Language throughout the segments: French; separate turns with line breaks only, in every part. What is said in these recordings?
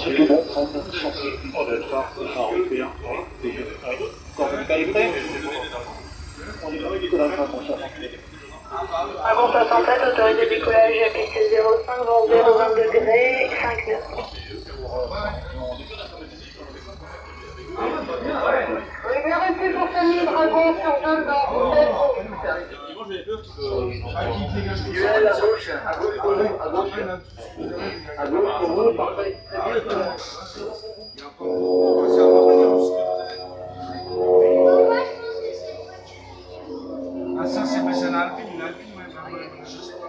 C'est tout bon, on peut changer. Oh, le phare, européen. Quand on est prêt, on est prêt du décollage à 167.
Avant 67, autorisé décollage piste 05, vent 020 degrés, 5 nœuds. On est bien resté pour 5000 dragons sur 2 dans 7.
Duel à gauche pour nous, à gauche. À gauche pour vous, parfait.
Ah ça c'est une Alpine, ouais, je sais pas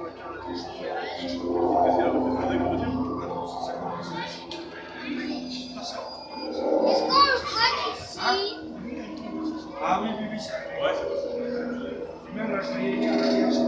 Est-ce qu'on le craque ici?
Ah oui, ça. Ouais, c'est possible. Même là, je voyais hier, j'étais sur